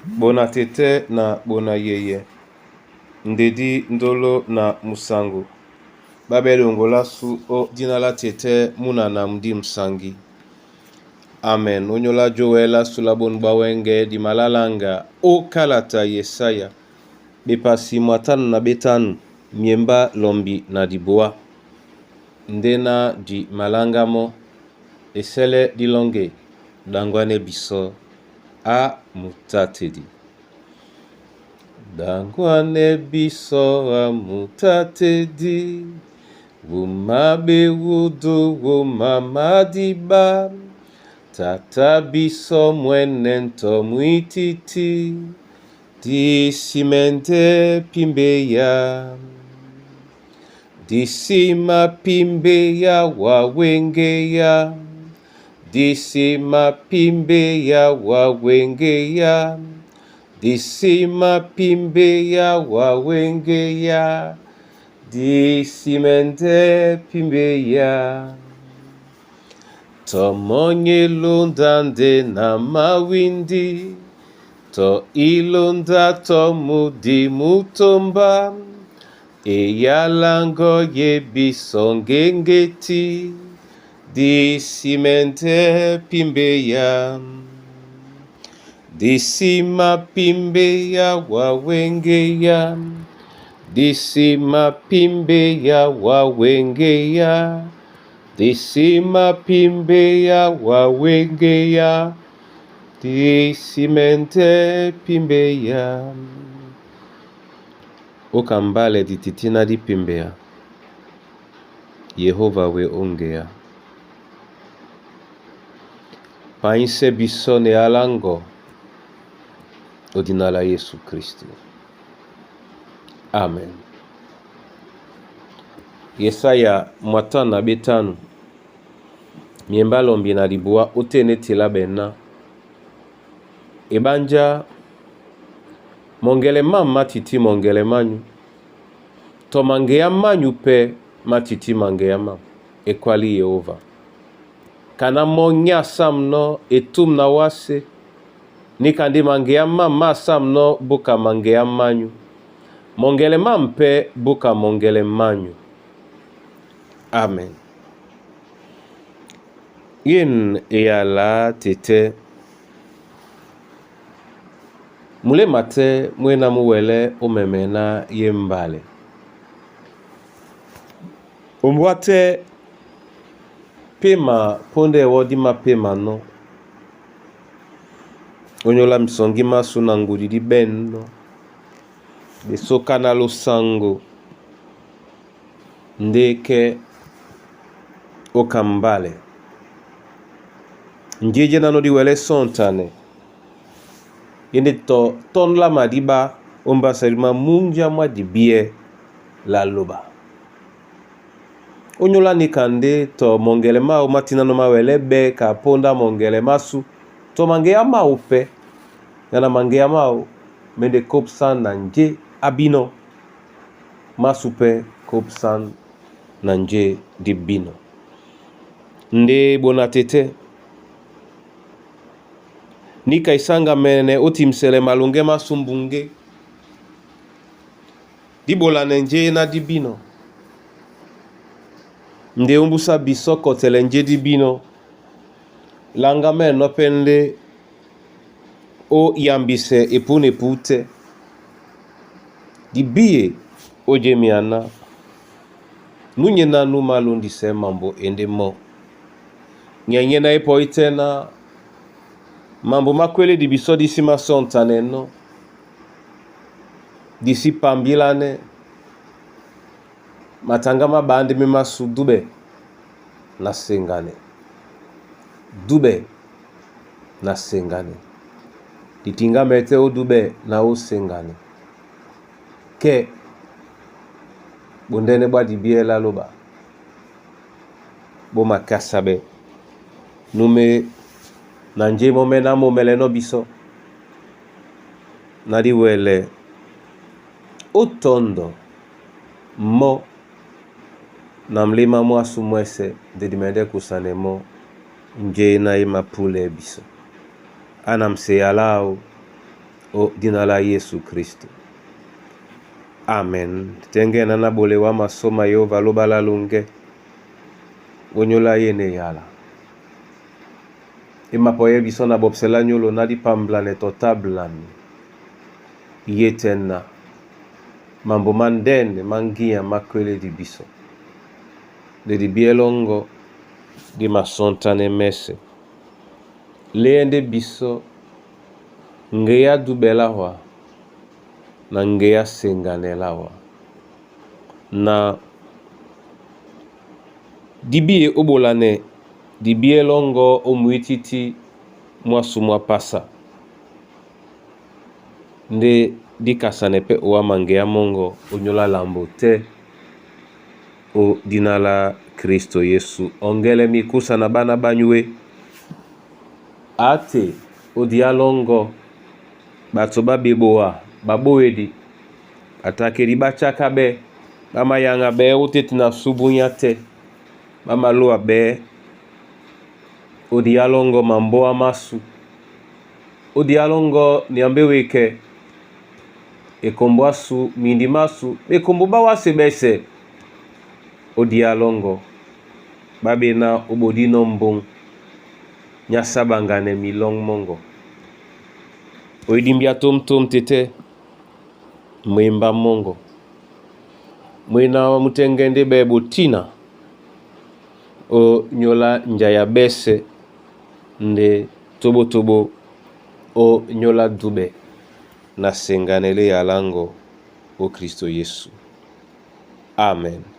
Bona tete na bona yeye. Ndedi ndolo na musangu. Babele ongola su o dinala tete muna na mdi msangi. Amen. Onyola joela sulabon bawenge di malalanga o kalata Yesaya. Bepasi mwatanu na betanu miemba lombi na diboa. Ndena di malanga mo esele di longe dangwane biso a mutatedi. Dangwane biso a mutatedi. Wumabe wudu wumamadiba. Tata biso mwenento muititi. Di simente pimbeya. Di sima pimbeya wawengeya. Di sima pimbeya wawengeya. Di sima pimbeya wawengeya. Di simente pimbeya. To monye lundande na mawindi. To ilunda to mudi mutomba. Eyalango ye bisongengeti. Di simente pimbeya. Di sima pimbeya wawengeya. Di sima pimbeya wawengeya. Di sima pimbeya wawengeya. Di simente pimbeya. Okambale di titina di pimbeya. Yehova we ongea. Painse bisone alango. Odinala Yesu Kristo. Amen. Yesaya mwatanu na betanu. Miemba lombi na diboa otene tela bena. Ebanja mongele matiti mongele manyu. To mangeya manyu pe matiti mangeya ma. Ekwali Yehova. Kana monya samno etum na wase. Nikandi mangeya ma samno buka mangeya manyu. Mongele mpe buka mongele manyu. Amen. Yen eyala tete. Mule mate mwena muwele omemena yembale. Umwate pema ponde wodima pema no. Onyola msongi masu na ngudidi beno. Besoka na lo sango. Ndeke okambale. Njeje nano diwele sontane. Yende to ton la madiba omba sarima munja mwa dibie la loba. Onyola nikande to mongelema o matina no mawelebe ka ponda mongelema su to mangeya ma upe yana mangeya ma o mende kopsan na nje abino masupe kopsan na nje dibino. Nde bonatete nika isanga mene otimsele malunge masumbunge. Dibola nje na dibino. Nde umbusa bisoko tele nje dibino. Langa meno pende o yambise epune pute. Dibie oje miana. Nunye na numalundi se mambo ende mo. Nyenye na epo itena. Mambo makwele di biso disi masontane no. Disi pambilane. Matangama bandi mimasu dube. Na sengane. Dube. Na sengane. Ditinga mete o dube na o sengane. Ke. Bondene ba dibie la loba. Boma kasabe. Nume. Nanje momena momele no biso. Nadi wele. Otondo. Mo. Namlima mwa sumwese. Dedimende kusane mo. Nje na ima pule biso. Anamse yalao. o jina la Yesu Kristo. Amen. Tengena na bole wa masoma yo valobala lunge wonyola yene yala. Ima poye bisona bobsela nyolo na di pamblane totablani yetena mambo mandene mangia makwele di biso de di bielongo di masontane mese leende biso ngeya dubelawa na ngeya senganelawa na dibie obolane dibie longo omuititi mwasu mwapasa nde dikasane pe owa mangeya mongo onyola lambo te o dinala Kristo Yesu. Ongele mikusa na bana banywe ate o dialongo bato babeboa baboedi atakeri bachaka be bama yanga be uteti na subunya te bama loa be o dialongo mamboa masu o dialongo niambe weke ekombo asu mindi masu ekombo bawase bese o dialongo babena obodino mbong nyasabangane milong mongo oidimbia tom tete mwimba mongo mwina wa mutengende bebo tina o nyola njaya bese nde tobo o nyola dube na senganele ya lango o Kristo Yesu. Amen.